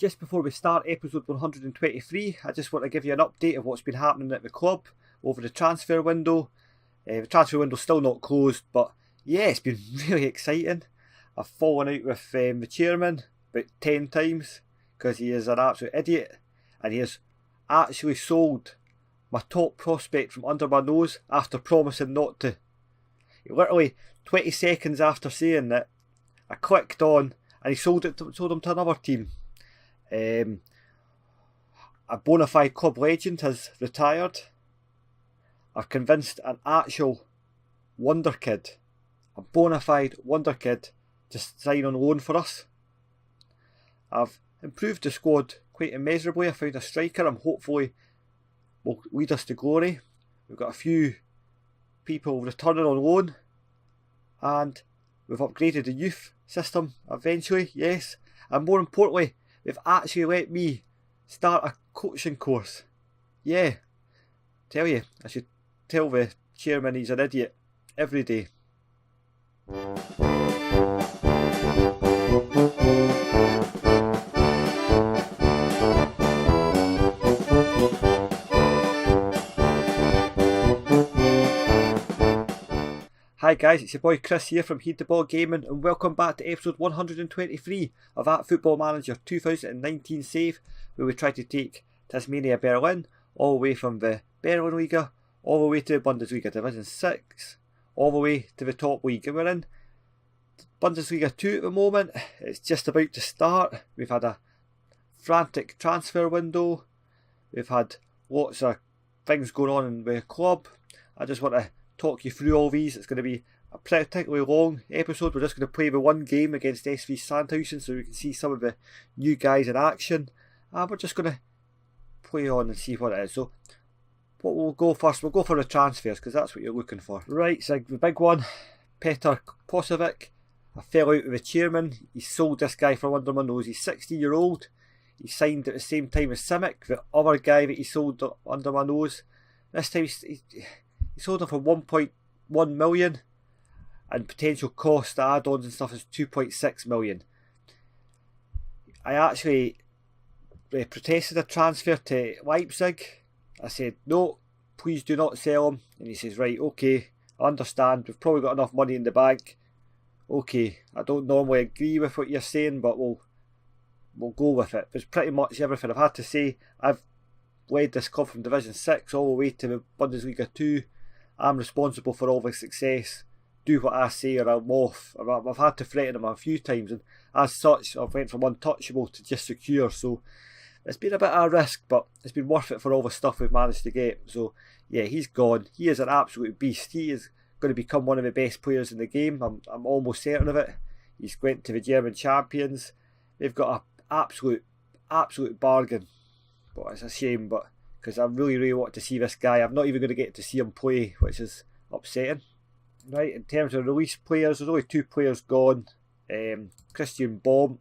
Just before we start episode 123, I just want to give you an update of what's been happening at the club over the transfer window. The transfer window's still not closed, but yeah, it's been really exciting. I've fallen out with the chairman about 10 times because he is an absolute idiot, and he has actually sold my top prospect from under my nose after promising not to. Literally 20 seconds after saying that, I clicked on and he sold him to another team. A bona fide club legend has retired. I've convinced an actual wonder kid, a bona fide wonder kid, to sign on loan for us. I've improved the squad quite immeasurably. I found a striker I'm hopefully will lead us to glory. We've got a few people returning on loan, and we've upgraded the youth system eventually, yes, and more importantly, they've actually let me start a coaching course. Yeah, tell you, I should tell the chairman he's an idiot every day. Hi guys, it's your boy Chris here from Heed the Ball Gaming, and welcome back to episode 123 of At Football Manager 2019 Save, where we try to take Tasmania Berlin all the way from the Berlin Liga, all the way to Bundesliga Division 6, all the way to the top league. And we're in Bundesliga 2 at the moment. It's just about to start. We've had a frantic transfer window. We've had lots of things going on in the club. I just want to talk you through all these. It's going to be a particularly long episode. We're just going to play the one game against SV Sandhausen so we can see some of the new guys in action, and we're just going to play on and see what it is. So what we'll go first, we'll go for the transfers because that's what you're looking for. Right, so the big one, Petr Posovic. I fell out with the chairman. He sold this guy from under my nose. He's 60-year-old. He signed at the same time as Simic, the other guy that he sold under my nose. This time he sold him for 1.1 million, and potential cost, the add-ons and stuff, is 2.6 million. I actually protested a transfer to Leipzig. I said, no, please do not sell him. And he says, right, okay, I understand, we've probably got enough money in the bank. Okay, I don't normally agree with what you're saying, but we'll go with it. There's pretty much everything I've had to say. I've led this club from Division 6 all the way to the Bundesliga 2. I'm responsible for all the success. Do what I say or I'm off. I've had to threaten him a few times, and as such I've went from untouchable to just secure. So it's been a bit of a risk, but it's been worth it for all the stuff we've managed to get. So yeah, he's gone. He is an absolute beast. He is going to become one of the best players in the game. I'm almost certain of it. He's went to the German champions. They've got an absolute bargain. But it's a shame, but because I really want to see this guy. I'm not even going to get to see him play, which is upsetting. Right, in terms of released players, there's only 2 players gone. Christian Baum,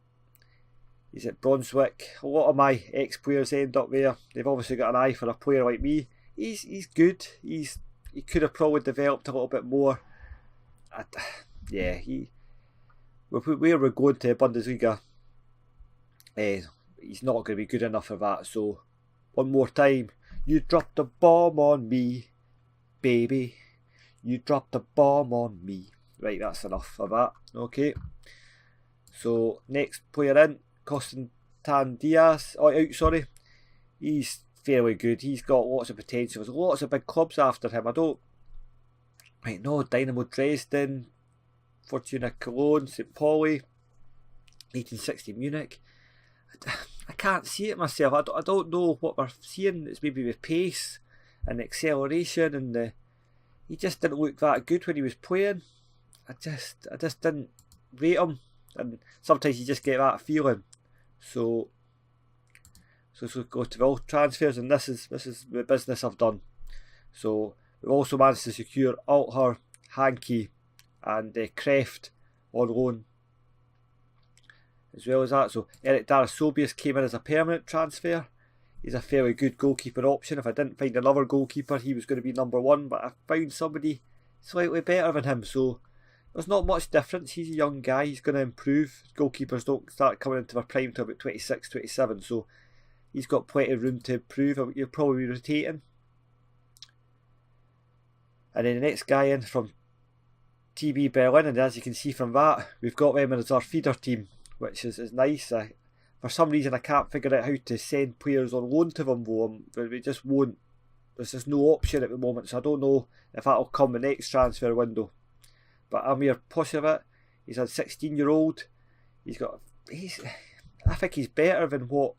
he's at Brunswick. A lot of my ex-players end up there. They've obviously got an eye for a player like me. He's good. He could have probably developed a little bit more. Where we're going to Bundesliga, he's not going to be good enough for that. So one more time, you dropped the bomb on me, baby. You dropped the bomb on me. Right, that's enough of that. Okay. So next player in, Constantin Diaz. He's fairly good. He's got lots of potential. There's lots of big clubs after him. Dynamo Dresden, Fortuna Cologne, St. Pauli, 1860 Munich. I can't see it myself. I don't know what we're seeing. It's maybe the pace and the acceleration, and he just didn't look that good when he was playing. I just didn't rate him, and sometimes you just get that feeling. So go to all transfers, and this is the business I've done. So we've also managed to secure Alther, Hankey, and Kreft on loan, as well as that. So Eric Darasobius came in as a permanent transfer. He's a fairly good goalkeeper option. If I didn't find another goalkeeper, he was going to be number 1, but I found somebody slightly better than him. So there's not much difference. He's a young guy, he's going to improve. Goalkeepers don't start coming into their prime until about 26, 27, so he's got plenty of room to improve. You'll probably be rotating. And then the next guy in from TB Berlin, and as you can see from that, we've got them as our feeder team, which is nice. For some reason I can't figure out how to send players on loan to them, but we just won't. There's just no option at the moment, so I don't know if that'll come the next transfer window. But Amir Poshevic, he's a 16-year-old. I think he's better than what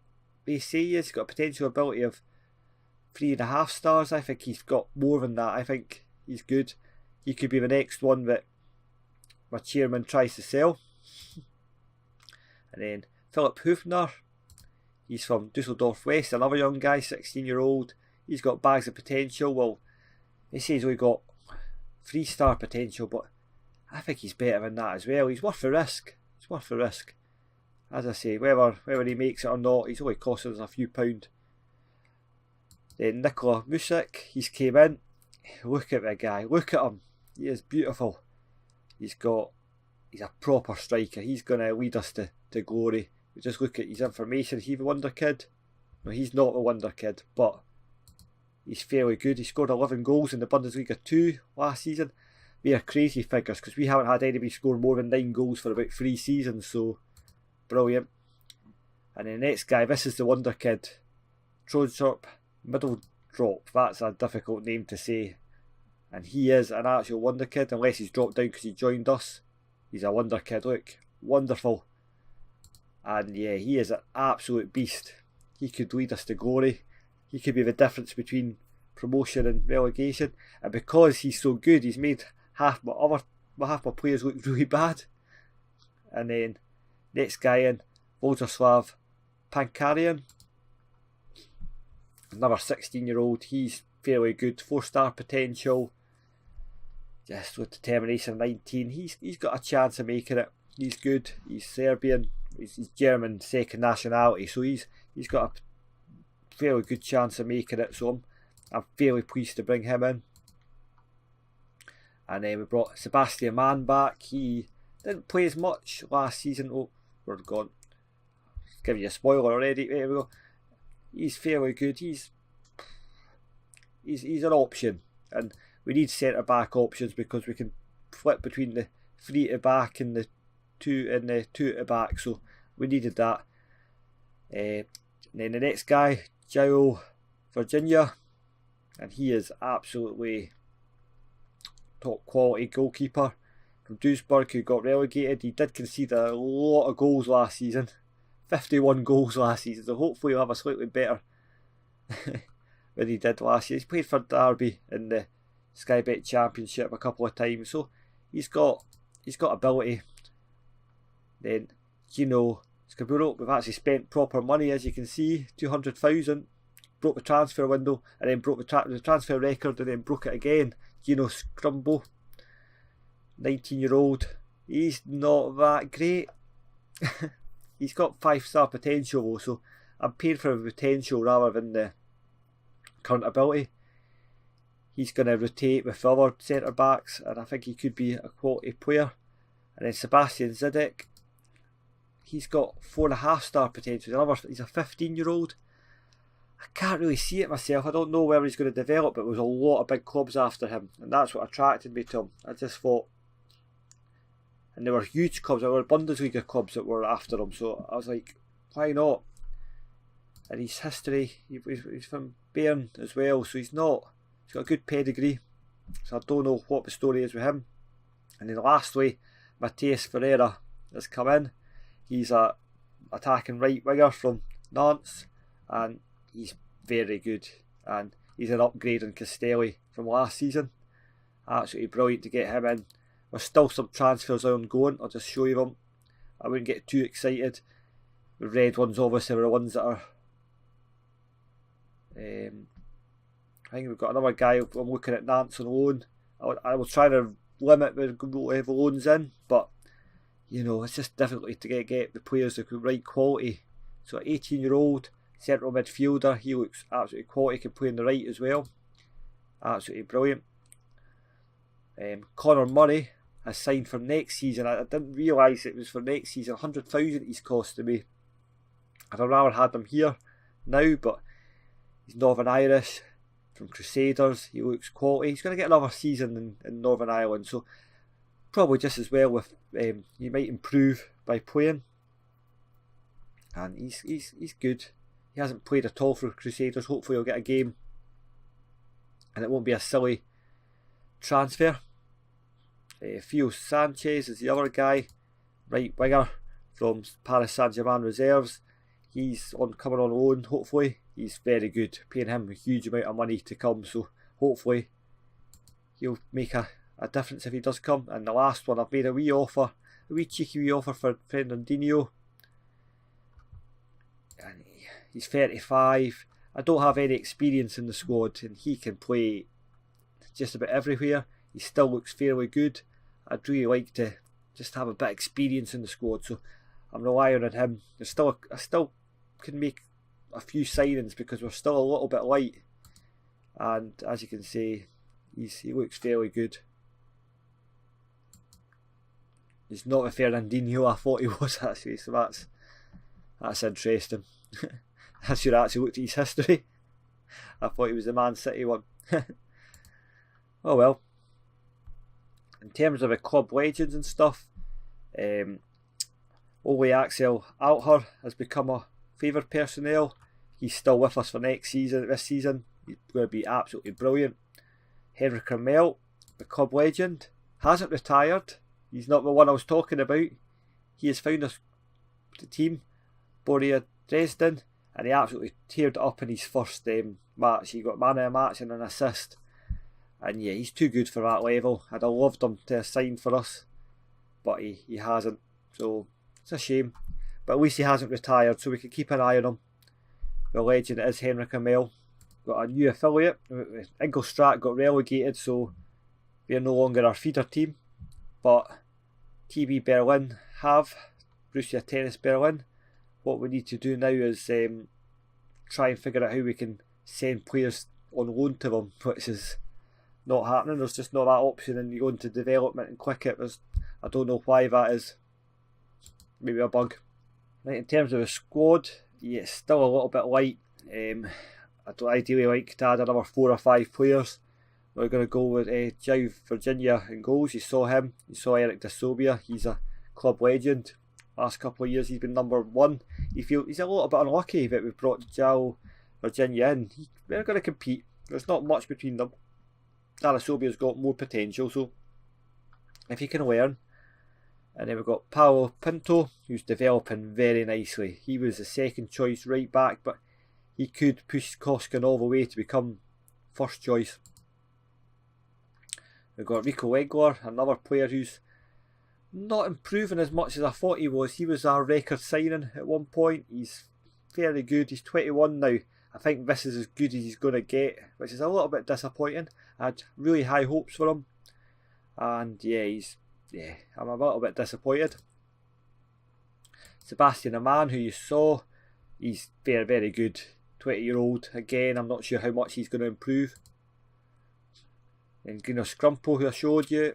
they say he is. He's got a potential ability of 3.5 stars. I think he's got more than that. I think he's good. He could be the next one that my chairman tries to sell. And then Philip Hufner, he's from Dusseldorf West, another young guy, 16-year-old. He's got bags of potential. Well, they say he's only got 3-star potential, but I think he's better than that as well. He's worth the risk. He's worth the risk. As I say, whether he makes it or not, he's only costing us a few pound. Then Nikola Music, he's came in. Look at the guy. Look at him. He is beautiful. He's a proper striker. He's going to lead us to glory. We just look at his information. Is he the wonder kid? No, he's not the wonder kid, but he's fairly good. He scored 11 goals in the Bundesliga 2 last season. They are crazy figures because we haven't had anybody score more than 9 goals for about 3 seasons, so brilliant. And the next guy, this is the wonder kid, Trodstorp Middledrop. That's a difficult name to say, and he is an actual wonder kid, unless he's dropped down because he joined us. He's a wonder kid. Look, wonderful. And yeah, he is an absolute beast. He could lead us to glory. He could be the difference between promotion and relegation, and because he's so good, he's made half my players look really bad. And then next guy in, Władysław Pankarian, another 16-year-old. He's fairly good, 4-star potential, just with determination. 19, he's got a chance of making it. He's good. He's Serbian. He's German second nationality, so he's got a fairly good chance of making it. So I'm fairly pleased to bring him in. And then we brought Sebastian Mann back. He didn't play as much last season. Oh, we're gone. Give you a spoiler already. There we go. He's fairly good. He's an option, and we need centre back options because we can flip between the 3 at the back and the 2 at the back. So we needed that. And then the next guy, Joe Virginia, and he is absolutely top quality goalkeeper from Duisburg, who got relegated. He did concede a lot of goals last season, 51 goals last season, so hopefully he'll have a slightly better than he did last year. He's played for Derby in the Sky Bet Championship a couple of times, so he's got ability. Then Gino Scaburo, we've actually spent proper money, as you can see, 200,000. Broke the transfer window and then broke the transfer record and then broke it again. Gino Scrumbo, 19-year-old. He's not that great. He's got 5-star potential though, so I'm paying for the potential rather than the current ability. He's going to rotate with the other centre backs, and I think he could be a quality player. And then Sebastian Zidek, he's got 4.5-star potential. He's a 15-year-old. I can't really see it myself. I don't know where he's going to develop, but there was a lot of big clubs after him, and that's what attracted me to him. I just thought, and there were huge clubs, there were Bundesliga clubs that were after him, so I was like, why not? And his history, he's from Bayern as well, so he's got a good pedigree, so I don't know what the story is with him. And then lastly, Matthias Ferreira has come in. He's a attacking right winger from Nantes, and he's very good, and he's an upgrade on Castelli from last season. Absolutely brilliant to get him in. There's still some transfers ongoing. I'll just show you them. I wouldn't get too excited. The red ones obviously are the ones that are I think we've got another guy I'm looking at, Nantes on loan. I was trying to limit the loans in, but you know, it's just difficult to get the players of the right quality. So 18-year-old central midfielder, he looks absolutely quality, can play on the right as well. Absolutely brilliant. Connor Murray, has signed for next season. I didn't realise it was for next season. 100,000 he's costing me. I'd rather had him here now, but he's Northern Irish from Crusaders. He looks quality. He's going to get another season in Northern Ireland, so probably just as well with he might improve by playing. And he's good. He hasn't played at all for Crusaders. Hopefully he'll get a game and it won't be a silly transfer. Theo Sanchez is the other guy, right winger from Paris Saint-Germain reserves. He's coming on loan, hopefully. He's very good, paying him a huge amount of money to come, so hopefully he'll make a difference if he does come. And the last one, I've made a wee cheeky offer for Fernandinho. And he's 35. I don't have any experience in the squad, and he can play just about everywhere. He still looks fairly good. I'd really like to just have a bit of experience in the squad, so I'm relying on him. I still can make a few signings because we're still a little bit light, and as you can see, he looks fairly good. He's not a Fernandinho I thought he was actually, so that's interesting. I should have actually looked at his history. I thought he was the Man City one. Oh well. In terms of the club legends and stuff, Ole Axel Alter has become a favoured personnel. He's still with us for this season. He's going to be absolutely brilliant. Henrik Ramel, the club legend, hasn't retired. He's not the one I was talking about. He has found the team, Borussia Dresden, and he absolutely teared it up in his first match. He got man of the match and an assist. And yeah, he's too good for that level. I'd have loved him to sign for us, but he hasn't. So it's a shame. But at least he hasn't retired, so we can keep an eye on him. The legend is Henrik Ramel. Got a new affiliate. Ingolstadt got relegated, so they're no longer our feeder team. But TB Berlin have Borussia Tennis Berlin. What we need to do now is try and figure out how we can send players on loan to them, which is not happening. There's just not that option, and you go into development and click it. I don't know why that is. Maybe a bug. Right, in terms of the squad, yeah, it's still a little bit light. I'd ideally like to add another 4 or 5 players. We're going to go with João Virginia in goals. You saw him. You saw Eric Dasobia. He's a club legend. Last couple of years he's been number 1. He's a little bit unlucky that we've brought João Virginia in. They're going to compete. There's not much between them. Dasobia's got more potential, so if he can learn. And then we've got Paulo Pinto, who's developing very nicely. He was the second choice right back, but he could push Koskin all the way to become first choice. We've got Rico Egler, another player who's not improving as much as I thought he was. He was our record signing at one point. He's fairly good. He's 21 now. I think this is as good as he's going to get, which is a little bit disappointing. I had really high hopes for him. And yeah, I'm a little bit disappointed. Sebastian Aman, who you saw, he's very, very good. 20-year-old. Again, I'm not sure how much he's going to improve. And Guinness Scrumpo, who I showed you.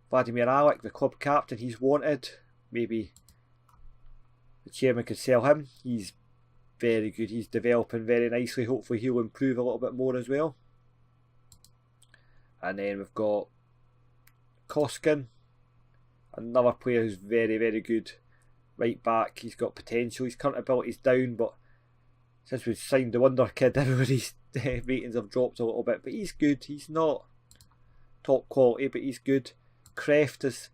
Vladimir Alec, the club captain, he's wanted. Maybe the chairman could sell him. He's very good. He's developing very nicely. Hopefully he'll improve a little bit more as well. And then we've got Koskin, another player who's very, very good. Right back, he's got potential. His current ability's down, but since we've signed the Wonder Kid, everybody's ratings have dropped a little bit. But he's good. He's not top quality, but he's good. Kreft is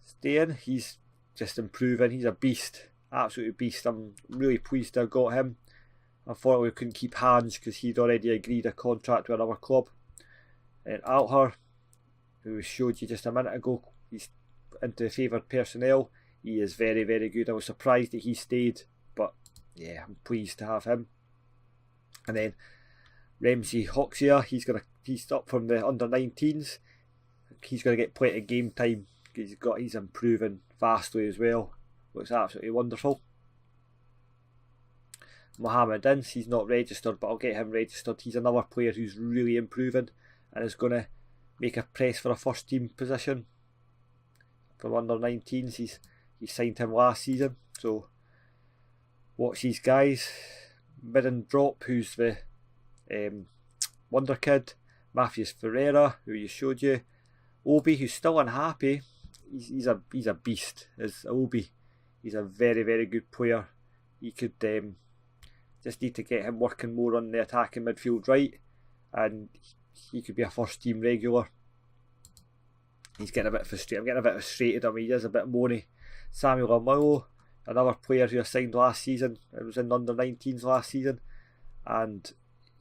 staying. He's just improving. He's a beast. Absolutely beast. I'm really pleased to have got him. Unfortunately, we couldn't keep Hans because he'd already agreed a contract with another club. And Alter, who we showed you just a minute ago, he's into the favoured personnel. He is very, very good. I was surprised that he stayed, but yeah, I'm pleased to have him. And then Ramsey Hoxia, he's up from the under-19s. He's going to get plenty of game time because he's improving vastly as well. Looks absolutely wonderful. Mohamed Ince, he's not registered, but I'll get him registered. He's another player who's really improving and is going to make a press for a first team position from under 19s. He signed him last season, so watch these guys. Mid drop, who's the wonder kid. Matthews Ferreira, who you showed you. Obi, who's still unhappy. He's a beast, is Obi. He's a very, very good player. He could just need to get him working more on the attacking midfield right, and he could be a first team regular. He's getting a bit frustrated. I'm getting a bit frustrated. I mean, he is a bit moany. Samuel Amilo, another player who I signed last season. It was in under 19s last season, and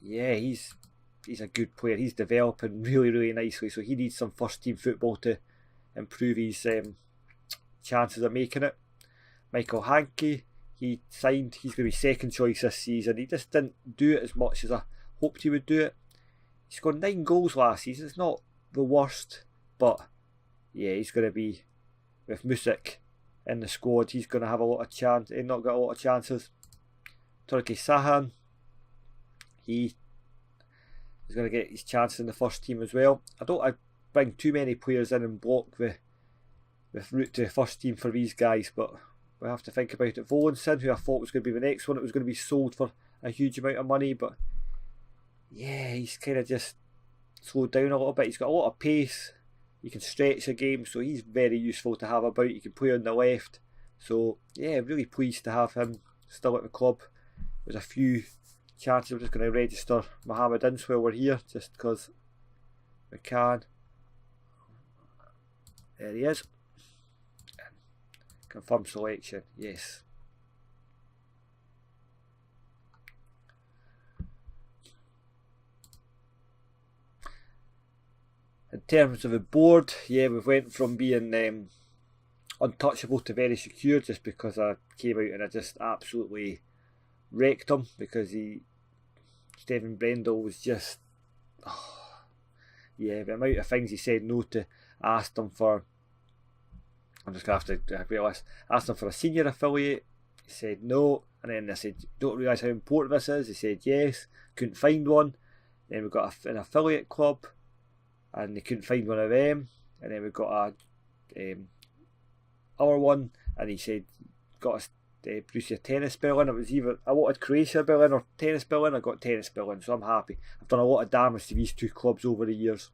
yeah, he's a good player. He's developing really, really nicely. So he needs some first team football to improve his chances of making it. Michael Hankey, he signed. He's going to be second choice this season. He just didn't do it as much as I hoped he would do it. He scored 9 goals last season. It's not the worst, but yeah, he's going to be, with Music in the squad, he's going to have a lot of chance. He's not got a lot of chances. Turkey Sahan, he is going to get his chance in the first team as well. I bring too many players in and block the route to first team for these guys, but we'll have to think about it. Volensin, who I thought was going to be the next one, it was going to be sold for a huge amount of money, but yeah, he's kind of just slowed down a little bit. He's got a lot of pace. He can stretch a game, so he's very useful to have about. He can play on the left. So yeah, really pleased to have him still at the club. There's a few chances. We're just going to register Mohammed in while we're here, just because we can. There he is. Confirm selection, yes. In terms of the board, yeah, we went from being untouchable to very secure, just because I came out and I just absolutely wrecked him, because Stephen Brendel was just, yeah, the amount of things he said no to. Asked him for, I'm just going to have to realise, asked him for a senior affiliate, he said no, and then I said, don't realise how important this is, he said yes, couldn't find one. Then we got an affiliate club, and they couldn't find one of them, and then we got a other one, and he said got us Borussia Tennis Berlin. It was either I wanted Croatia Berlin or Tennis Berlin. I got Tennis Berlin, so I'm happy. I've done a lot of damage to these two clubs over the years.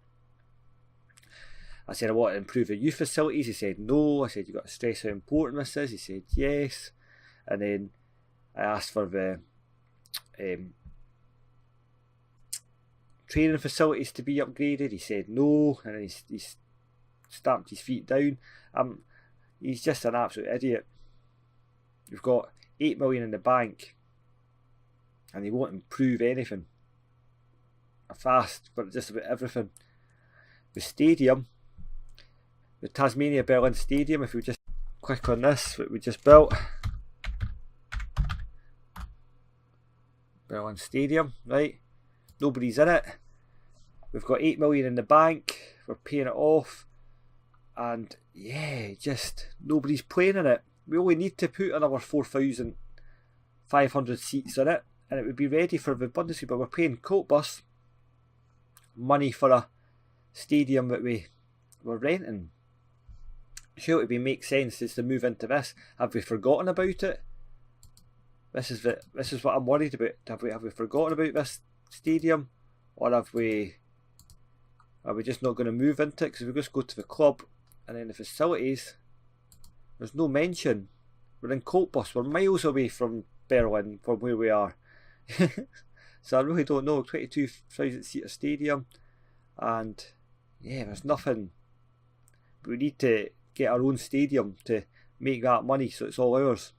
I said I want to improve the youth facilities. He said no. I said you got to stress how important this is. He said yes, and then I asked for the training facilities to be upgraded. He said no, and then he stamped his feet down. He's just an absolute idiot. You've got 8 million in the bank, and they won't improve anything. Fast, but just about everything. The stadium, the Tasmania Berlin Stadium, if we just click on this, what we just built. Berlin Stadium, right? Nobody's in it. We've got 8 million in the bank. We're paying it off. And yeah, just nobody's playing in it. We only need to put another 4,500 seats in it, and it would be ready for the Bundesliga. But we're paying Cottbus money for a stadium that we're renting. Sure, it would make sense is to move into this. Have we forgotten about it? This is what I'm worried about. Have we forgotten about this stadium, or are we just not going to move into it? Because we just go to the club, and then the facilities, there's no mention. We're in Cottbus. We're miles away from Berlin, from where we are. So I really don't know. 22,000 seater stadium, and yeah, there's nothing. We need to get our own stadium to make that money, so it's all ours.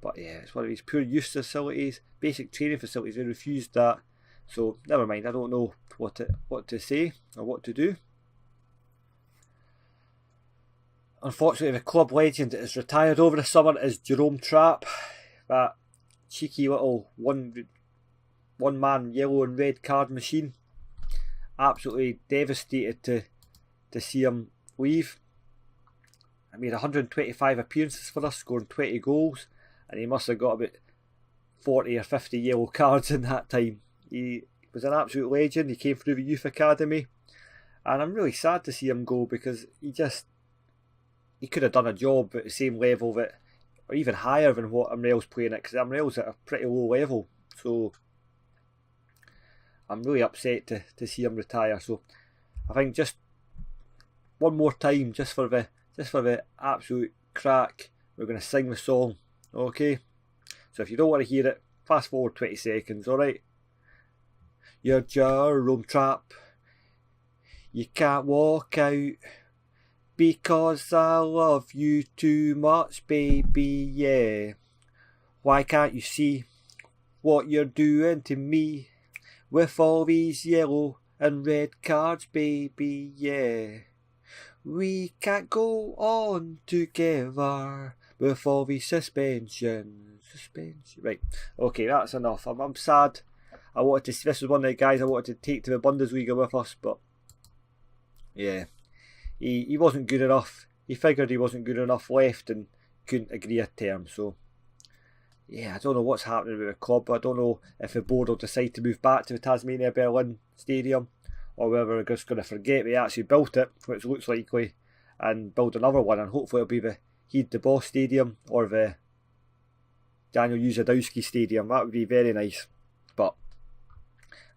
But yeah, it's one of these poor youth facilities, basic training facilities. They refused that, so never mind. I don't know what to say or what to do. Unfortunately, the club legend that is retired over the summer is Jerome Trapp, that cheeky little one-man yellow and red card machine. Absolutely devastated to see him leave. He made 125 appearances for us, scoring 20 goals, and he must have got about 40 or 50 yellow cards in that time. He was an absolute legend. He came through the youth academy, And I'm really sad to see him go, because he could have done a job at the same level that, or even higher than what Amrail's playing at, because Amrail's at a pretty low level. So I'm really upset to see him retire. So I think just one more time, just for the absolute crack, we're going to sing the song, okay? So if you don't want to hear it, fast forward 20 seconds, alright? You're Jerome Trap, you can't walk out, because I love you too much, baby, yeah. Why can't you see what you're doing to me, with all these yellow and red cards, baby, yeah. We can't go on together with all these suspension. Right, okay, that's enough. I'm sad. I wanted to. This was one of the guys I wanted to take to the Bundesliga with us, but yeah, he wasn't good enough. He figured he wasn't good enough left and couldn't agree a term. So yeah, I don't know what's happening with the club. I don't know if the board will decide to move back to the Tasmania Berlin stadium, or whether we're just going to forget we actually built it, which looks likely, and build another one, and hopefully it'll be the Heed the Boss Stadium or the Daniel Uzadowski Stadium. That would be very nice, but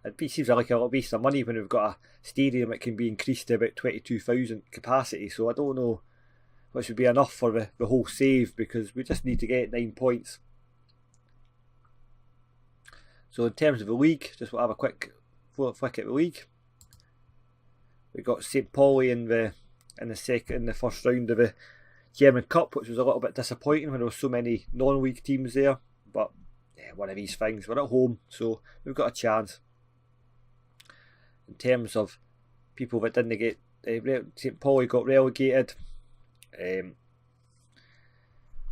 it seems like a little waste of money when we've got a stadium that can be increased to about 22,000 capacity. So I don't know which would be enough for the whole save, because we just need to get 9 points. So in terms of the league, just want to have a quick flick at the league. We got St. Pauli in the first round of the German Cup, which was a little bit disappointing when there were so many non-league teams there. But yeah, one of these things. We're at home, so we've got a chance. In terms of people that didn't get, St. Pauli got relegated.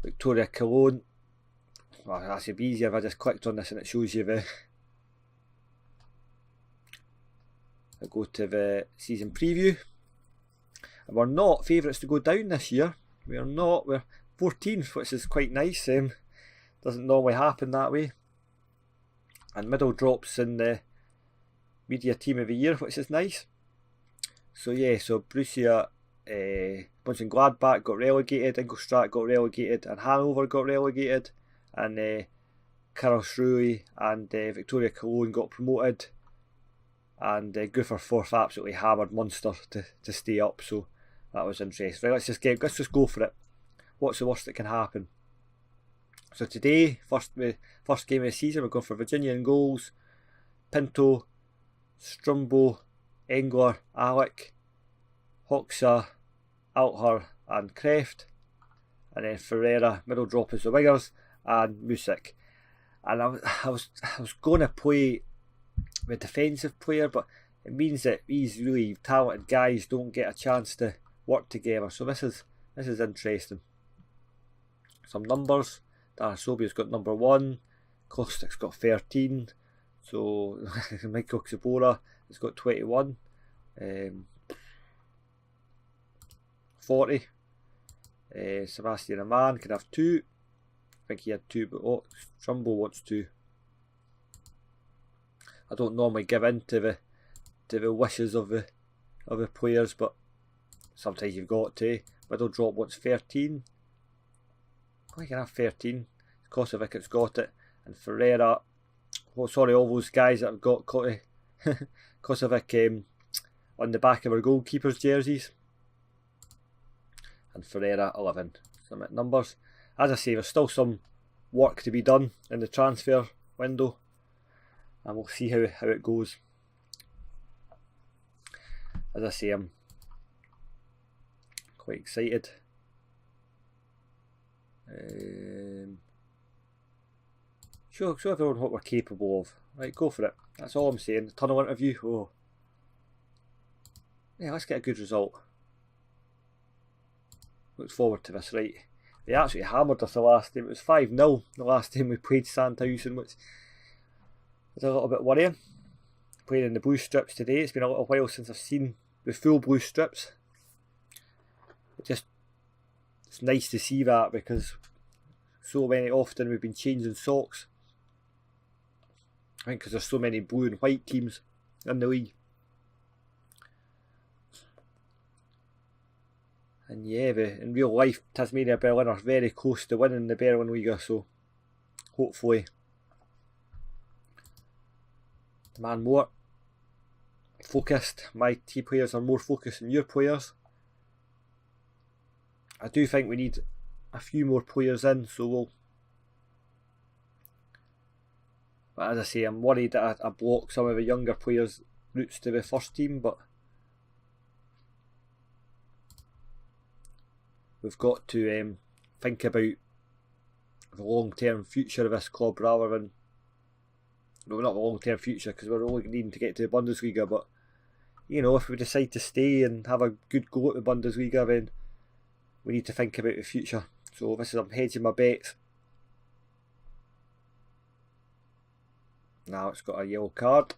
Victoria Cologne. Well, that should be easier if I just clicked on this and it shows you the. I go to the season preview, and we're not favourites to go down this year. We're not. We're 14th, which is quite nice. Doesn't normally happen that way. And middle drops in the media team of the year, which is nice. So yeah, so Borussia Mönchengladbach got relegated, Ingolstadt got relegated, and Hanover got relegated, and Karlsruhe and Victoria Cologne got promoted, and Guffer Forth absolutely hammered Munster to stay up. So that was interesting. Right, let's just go for it. What's the worst that can happen? So today, first game of the season, we're going for Virginia in goals. Pinto, Strumbo, Engler, Alec, Hoxa, Alter and Kreft, and then Ferreira, middle drop as the wingers, and Music. And I was going to play the defensive player, but it means that these really talented guys don't get a chance to work together. So this is interesting. Some numbers. Darasobia's got number 1, Kostik's got 13, so Michael Ksibora has got 21, 40. Sebastian Aman can have 2. I think he had 2, but Trumbo wants 2. I don't normally give in to the wishes of the players, but sometimes you've got to. Middle drop wants 13. I can have 13. Kosovic has got it, and Ferreira. Oh, sorry, all those guys that have got Kosovic on the back of our goalkeepers' jerseys, and Ferreira 11. Some numbers. As I say, there's still some work to be done in the transfer window, and we'll see how it goes. As I say, I'm quite excited. Show everyone what we're capable of. Right, go for it. That's all I'm saying. Tunnel interview. Oh, yeah, let's get a good result. Look forward to this. Right, they actually hammered us the last time. It was 5-0 the last time we played Sandhausen, which is a little bit worrying. Playing in the blue strips today. It's been a little while since I've seen the full blue strips. It's nice to see that, because so many often we've been changing socks. I think because there's so many blue and white teams in the league. And yeah, in real life, Tasmania Berlin are very close to winning the Berlin Liga, so hopefully the man more focused. My team players are more focused than your players. I do think we need a few more players in, so we'll. But as I say, I'm worried that I block some of the younger players' routes to the first team, but we've got to think about the long-term future of this club rather than, well, not the long-term future because we're only needing to get to the Bundesliga, but you know, if we decide to stay and have a good go at the Bundesliga, then we need to think about the future. So this is, I'm hedging my bets. Now it's got a yellow card.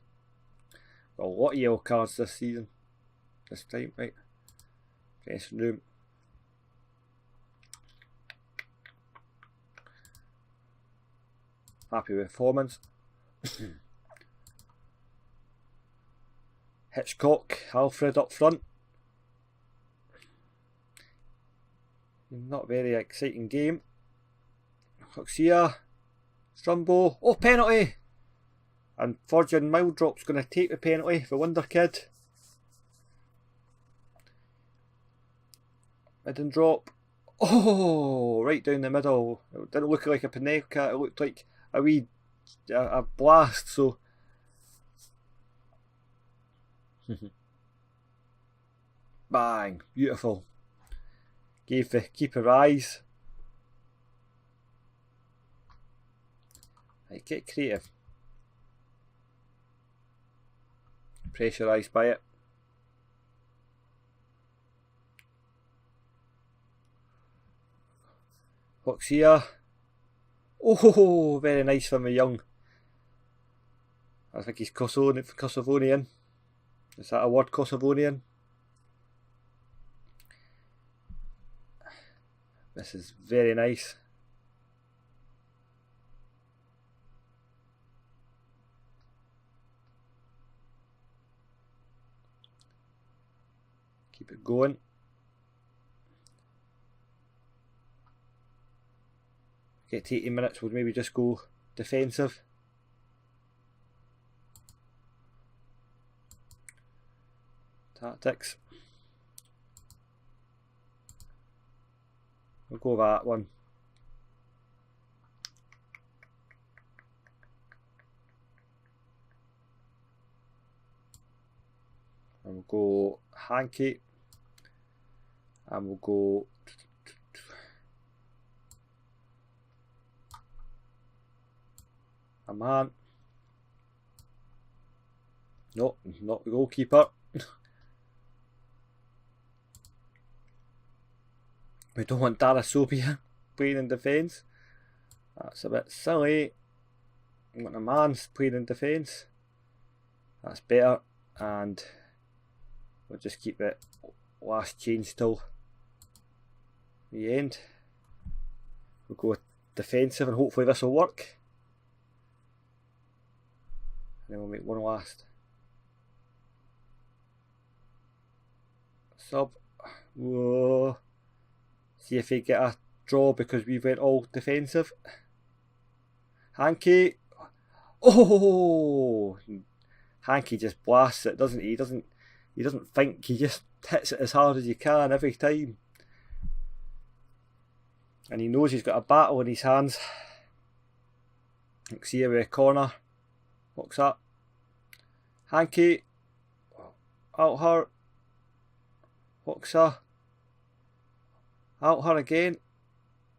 Got a lot of yellow cards this season. This time, right? Dressing room. Happy with performance. Hitchcock, Alfred up front. Not a very exciting game. Huxia, Strumbo. Oh, penalty! And Fortune Mildrop's going to take the penalty, the wonder kid. Mid drop. Oh, right down the middle. It didn't look like a Panelka, it looked like a wee a blast, so. Bang, beautiful. Gave the keeper eyes. Right, get creative. Pressurised by it. Huxia. Oh, very nice from the young. I think he's Kosovonian. Is that a word, Kosovonian? This is very nice. Keep it going. Get to 80 minutes, we'll maybe just go defensive. Tactics. We'll go that one. And we'll go Hanky. And we'll go a man. No, not the goalkeeper. We don't want Darasobia playing in defence. That's a bit silly. We want a man playing in defence. That's better. And we'll just keep it last change till the end. We'll go defensive and hopefully this will work. And then we'll make one last sub. Whoa. See if they get a draw because we went all defensive. Hanky. Oh, Hanky just blasts it, doesn't he? He doesn't think. He just hits it as hard as he can every time. And he knows he's got a battle in his hands. See here with a corner. Looks up. Hanky. Out her. Looks her. Out her again.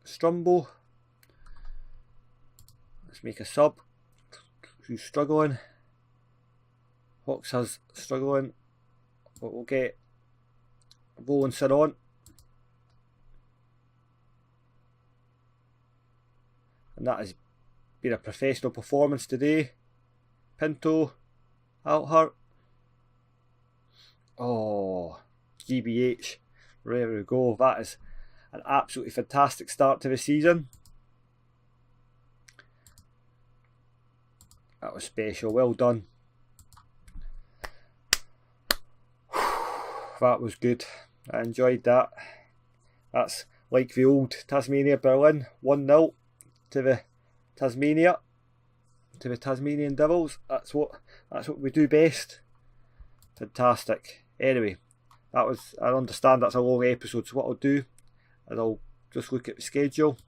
Strumbo. Let's make a sub. Who's struggling? Hawks struggling. But we'll get Rolandson on. And that has been a professional performance today. Pinto. Out her. Oh, GBH. There we go. That is an absolutely fantastic start to the season. That was special. Well done. That was good. I enjoyed that. That's like the old Tasmania Berlin, 1-0 to the Tasmanian Devils. That's what we do best. Fantastic. Anyway, I understand that's a long episode, so what I'll do is I'll just look at the schedule.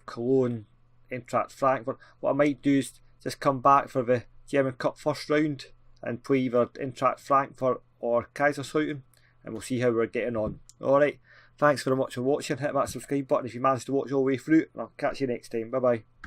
Cologne, Eintracht Frankfurt. What I might do is just come back for the German Cup first round and play either Eintracht Frankfurt or Kaiserslautern, and we'll see how we're getting on. Alright, thanks very much for watching. Hit that subscribe button if you managed to watch all the way through, and I'll catch you next time. Bye bye.